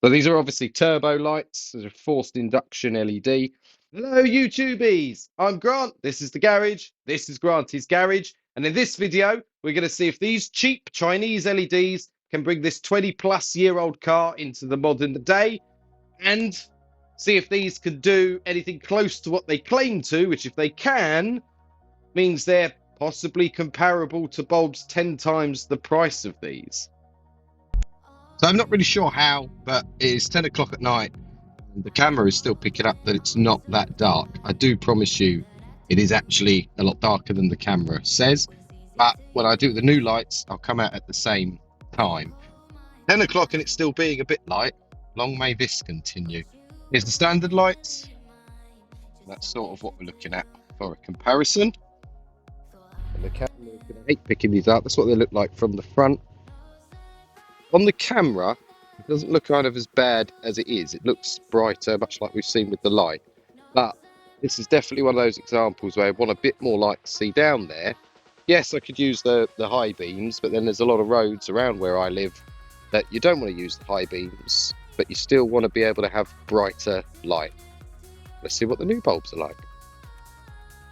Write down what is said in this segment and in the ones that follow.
So these are obviously turbo lights. There's a forced induction LED. Hello, YouTubies. I'm Grant. This is the garage. This is Granty's garage. And in this video, we're going to see if these cheap Chinese LEDs can bring this 20-plus-year-old car into the modern day, and see if these can do anything close to what they claim to, which, if they can, means they're possibly comparable to bulbs 10 times the price of these. So I'm not really sure how, but it is 10 o'clock at night. And the camera is still picking up that it's not that dark. I do promise you, it is actually a lot darker than the camera says. But when I do the new lights, I'll come out at the same time. 10 o'clock and it's still being a bit light. Long may this continue. Here's the standard lights. That's sort of what we're looking at for a comparison. And the camera, I hate picking these up. That's what they look like from the front. On the camera, it doesn't look kind of as bad as it is. It looks brighter, much like we've seen with the light. But this is definitely one of those examples where I want a bit more light to see down there. Yes, I could use the high beams, but then there's a lot of roads around where I live that you don't want to use the high beams, but you still want to be able to have brighter light. Let's see what the new bulbs are like.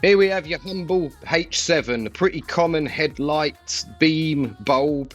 Here we have your humble H7, a pretty common headlight beam bulb.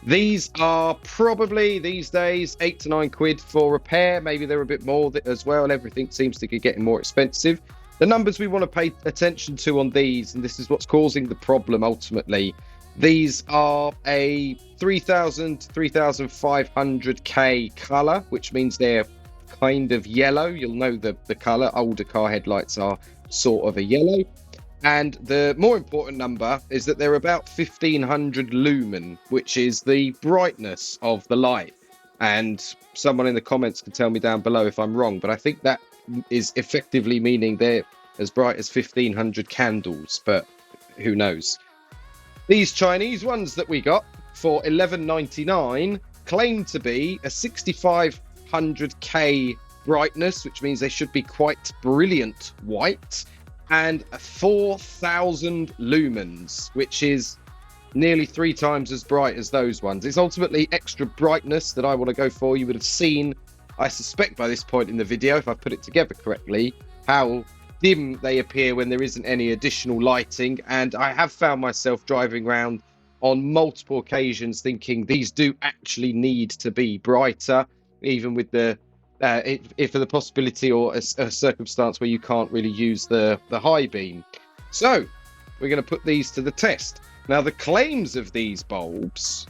These are probably these days 8 to 9 quid for repair. Maybe they're a bit more as well. Everything seems to be getting more expensive. The numbers we want to pay attention to on these, and this is what's causing the problem ultimately. These are a 3000 to 3500K colour, which means they're kind of yellow. You'll know the colour. Older car headlights are sort of a yellow. And the more important number is that they're about 1500 lumen, which is the brightness of the light. And someone in the comments can tell me down below if I'm wrong, but I think that is effectively meaning they're as bright as 1500 candles, but who knows. These Chinese ones that we got for $11.99 claim to be a 6500K brightness, which means they should be quite brilliant white, and 4,000 lumens, which is nearly 3 times as bright as those ones. It's ultimately extra brightness that I want to go for. You would have seen, I suspect by this point in the video, if I put it together correctly, how dim they appear when there isn't any additional lighting. And I have found myself driving around on multiple occasions thinking these do actually need to be brighter, even with the if for the possibility or a circumstance where you can't really use the high beam. So we're going to put these to the test. Now, the claims of these bulbs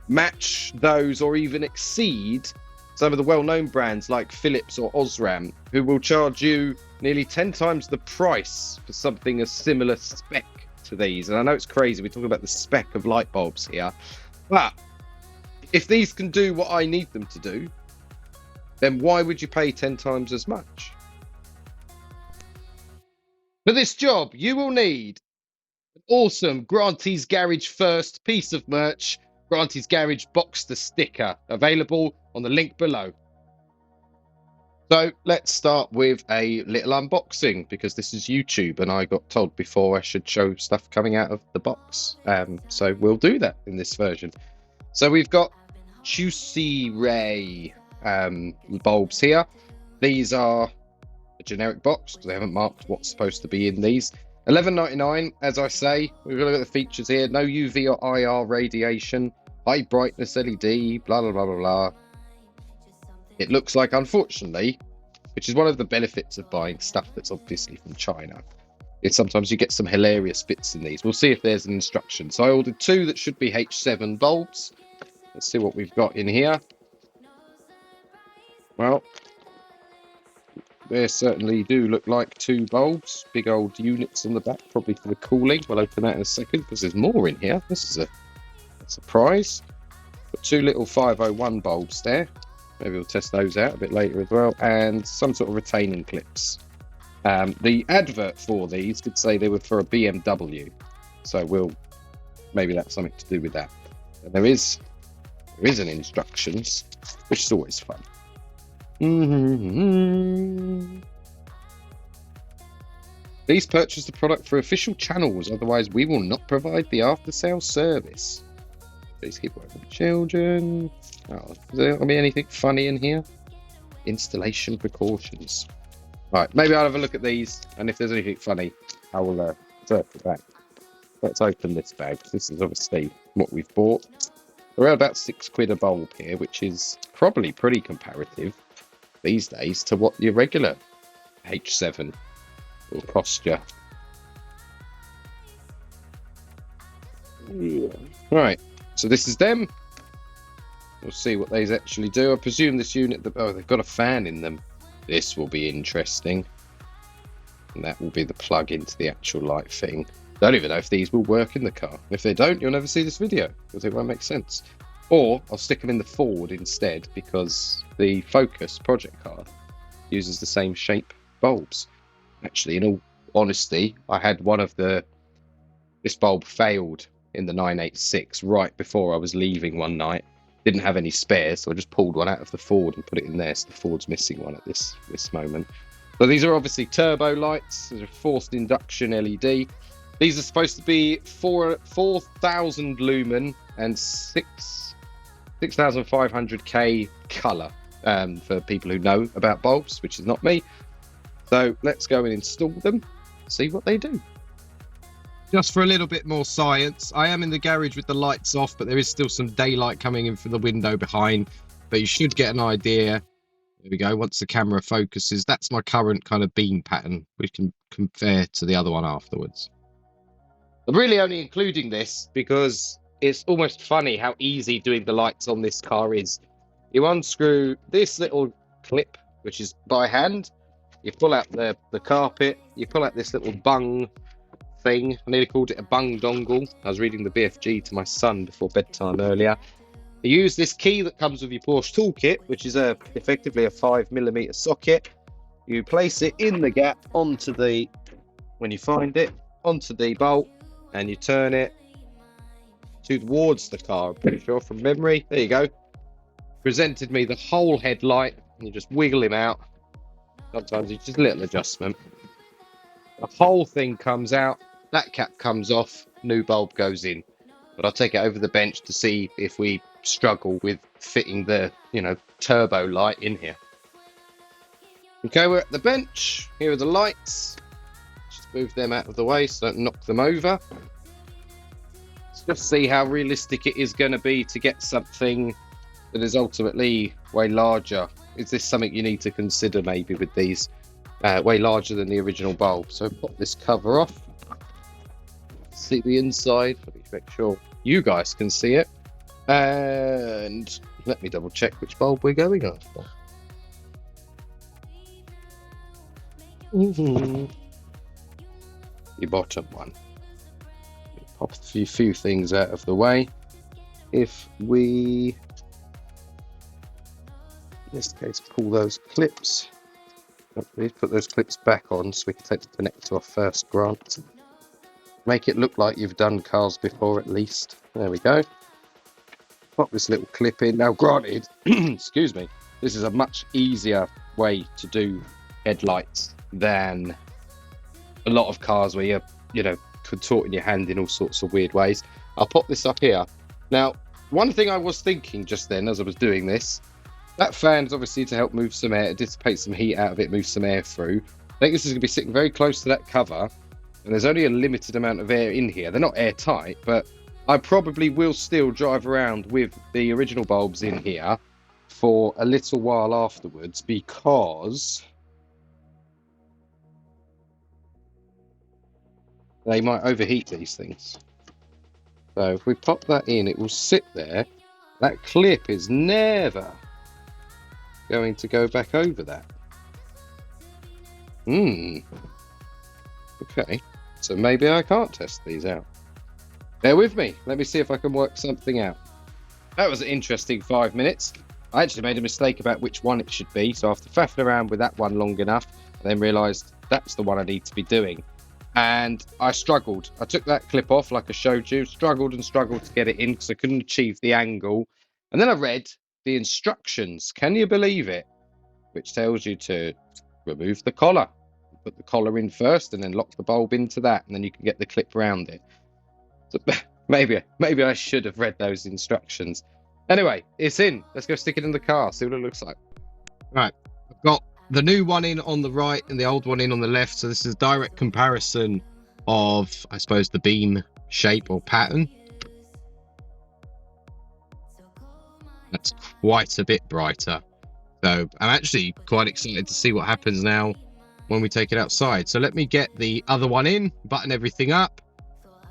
match those or even exceed some of the well-known brands like Philips or Osram, who will charge you nearly 10 times the price for something a similar spec to these. And I know it's crazy, we're talking about the spec of light bulbs here, but if these can do what I need them to do, then why would you pay 10 times as much? For this job, you will need an awesome Granty's Garage first piece of merch, Granty's Garage Boxster sticker, available on the link below. So let's start with a little unboxing, because this is YouTube and I got told before I should show stuff coming out of the box. So we'll do that in this version. So we've got Juicy Ray bulbs here. These are a generic box because they haven't marked what's supposed to be in these. $11.99, as I say. We've got to look at the features here. No UV or IR radiation, high brightness LED, blah blah blah blah blah. It looks like, unfortunately, which is one of the benefits of buying stuff that's obviously from China, is sometimes you get some hilarious bits in these. We'll see if there's an instruction. So I ordered 2 that should be H7 bulbs. Let's see what we've got in here. Well, they certainly do look like 2 bulbs. Big old units on the back, probably for the cooling. We'll open that in a second because there's more in here. This is a surprise. Got 2 little 501 bulbs there. Maybe we'll test those out a bit later as well. And some sort of retaining clips. The advert for these did say they were for a BMW. So maybe that's something to do with that. And there is an instructions, which is always fun. Please purchase the product for official channels, otherwise we will not provide the after-sales service. Please keep working. Children. Oh, is there going to be anything funny in here? Installation precautions. Right, maybe I'll have a look at these, and if there's anything funny, I will circle back. Let's open this bag. This is obviously what we've bought. Around about £6 a bulb here, which is probably pretty comparative these days to what your regular H7 will cost you. Right, so this is them. We'll see what they actually do. I presume this unit, oh, they've got a fan in them. This will be interesting. And that will be the plug into the actual light thing. Don't even know if these will work in the car. If they don't, you'll never see this video because it won't make sense. Or I'll stick them in the Ford instead because the Focus project car uses the same shape bulbs. Actually, in all honesty, I had one of this bulb failed in the 986 right before I was leaving one night. Didn't have any spares, so I just pulled one out of the Ford and put it in there. So the Ford's missing one at this moment. So these are obviously turbo lights. These are forced induction LED. These are supposed to be 4,000 lumen and 6,500K colour for people who know about bulbs, which is not me. So let's go and install them, see what they do. Just for a little bit more science, I am in the garage with the lights off, but there is still some daylight coming in from the window behind. But you should get an idea. There we go. Once the camera focuses, that's my current kind of beam pattern. We can compare to the other one afterwards. I'm really only including this because it's almost funny how easy doing the lights on this car is. You unscrew this little clip, which is by hand. You pull out the carpet. You pull out this little bung thing. I nearly called it a bung dongle. I was reading the BFG to my son before bedtime earlier. You use this key that comes with your Porsche toolkit, which is effectively a 5mm socket. You place it in the gap onto the, when you find it, onto the bolt, and you turn it towards the car, I'm pretty sure from memory. There you go. Presented me the whole headlight, and you just wiggle him out. Sometimes it's just a little adjustment. The whole thing comes out, that cap comes off, new bulb goes in. But I'll take it over the bench to see if we struggle with fitting the, turbo light in here. Okay, we're at the bench. Here are the lights. Just move them out of the way so don't knock them over. Let's just see how realistic it is going to be to get something that is ultimately way larger. Is this something you need to consider maybe with these? Way larger than the original bulb. So pop this cover off. See the inside. Let me make sure you guys can see it. And let me double check which bulb we're going after. The bottom one. Pop a few things out of the way. If we, in this case, pull those clips. Please put those clips back on so we can take the connector off first, Grant. Make it look like you've done cars before at least. There we go. Pop this little clip in. Now, granted, excuse me, this is a much easier way to do headlights than a lot of cars where you're, contorting your hand in all sorts of weird ways. I'll pop this up here. Now, one thing I was thinking just then as I was doing this, that fan's obviously to help move some air, dissipate some heat out of it, move some air through. I think this is going to be sitting very close to that cover, and there's only a limited amount of air in here. They're not airtight, but I probably will still drive around with the original bulbs in here for a little while afterwards because they might overheat these things. So if we pop that in, it will sit there. That clip is never going to go back over that. Okay, so maybe I can't test these out. Bear with me. Let me see if I can work something out. That was an interesting 5 minutes. I actually made a mistake about which one it should be, so after faffing around with that one long enough, I then realised that's the one I need to be doing. And I struggled. I took that clip off like I showed you, struggled to get it in because I couldn't achieve the angle. And then I read the instructions, can you believe it? Which tells you to remove the collar. Put the collar in first and then lock the bulb into that, and then you can get the clip around it. So Maybe I should have read those instructions. Anyway, it's in. Let's go stick it in the car, see what it looks like. Right, I've got the new one in on the right and the old one in on the left. So this is a direct comparison of, I suppose, the beam shape or pattern. That's quite a bit brighter. So I'm actually quite excited to see what happens now when we take it outside. So let me get the other one in, button everything up.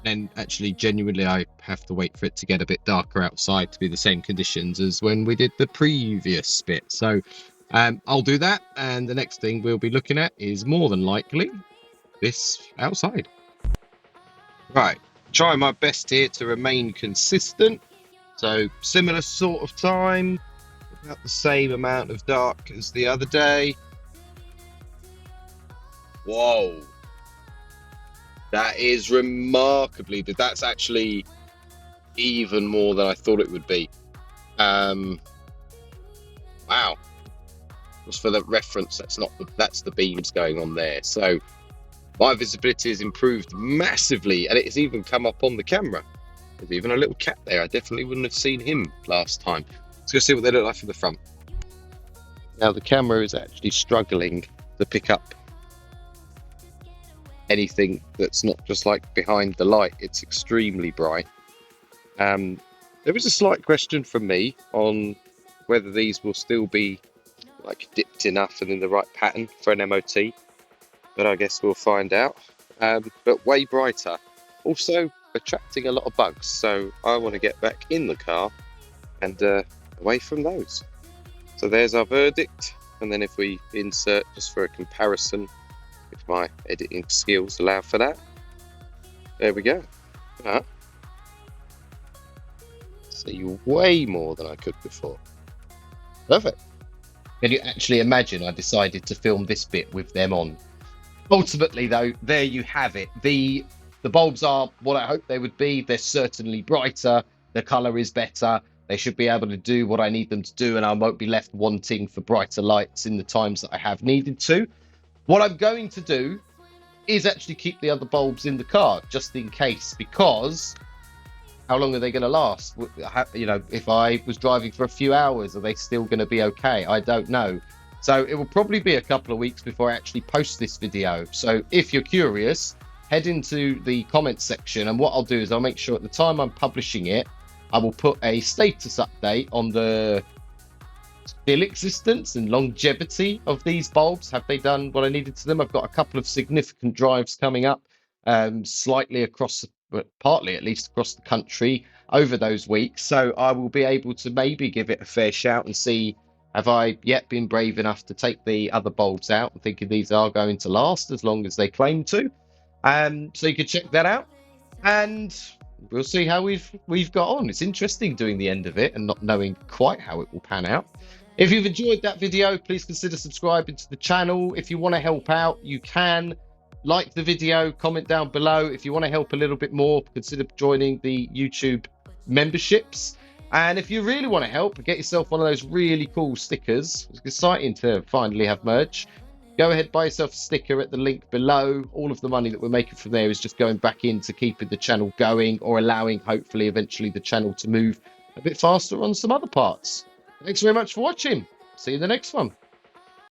And actually, genuinely, I have to wait for it to get a bit darker outside to be the same conditions as when we did the previous bit. So I'll do that. And the next thing we'll be looking at is more than likely this outside. Right, try my best here to remain consistent. So similar sort of time, about the same amount of dark as the other day. Whoa. That is remarkably, that's actually even more than I thought it would be. Wow. Just for the reference, that's the beams going on there. So my visibility has improved massively, and it's even come up on the camera. There's even a little cat there. I definitely wouldn't have seen him last time. Let's go see what they look like from the front. Now the camera is actually struggling to pick up anything that's not just like behind the light. It's extremely bright. There is a slight question from me on whether these will still be like dipped enough and in the right pattern for an MOT, but I guess we'll find out. But way brighter, also attracting a lot of bugs, so I want to get back in the car and away from those. So there's our verdict, and then if we insert just for a comparison, if my editing skills allow for that, there we go. See way more than I could before. Perfect. Can you actually imagine I decided to film this bit with them on? Ultimately though, there you have it. The bulbs are what I hoped they would be. They're certainly brighter, the colour is better, they should be able to do what I need them to do, and I won't be left wanting for brighter lights in the times that I have needed to. What I'm going to do is actually keep the other bulbs in the car, just in case, because how long are they going to last? You know, if I was driving for a few hours, are they still going to be okay? I don't know. So it will probably be a couple of weeks before I actually post this video. So if you're curious, head into the comments section, and what I'll do is I'll make sure at the time I'm publishing it, I will put a status update on the still existence and longevity of these bulbs. Have they done what I needed to them? I've got a couple of significant drives coming up, slightly across, but partly at least across the country over those weeks. So I will be able to maybe give it a fair shout and see, have I yet been brave enough to take the other bulbs out? I'm thinking these are going to last as long as they claim to. So you could check that out, and we'll see how we've got on. It's interesting doing the end of it and not knowing quite how it will pan out. If you've enjoyed that video, please consider subscribing to the channel. If you want to help out, you can like the video, comment down below. If you want to help a little bit more, consider joining the YouTube memberships. And if you really want to help, get yourself one of those really cool stickers. It's exciting to finally have merch. Go ahead, buy yourself a sticker at the link below. All of the money that we're making from there is just going back into keeping the channel going, or allowing, hopefully, eventually the channel to move a bit faster on some other parts. Thanks very much for watching. See you in the next one.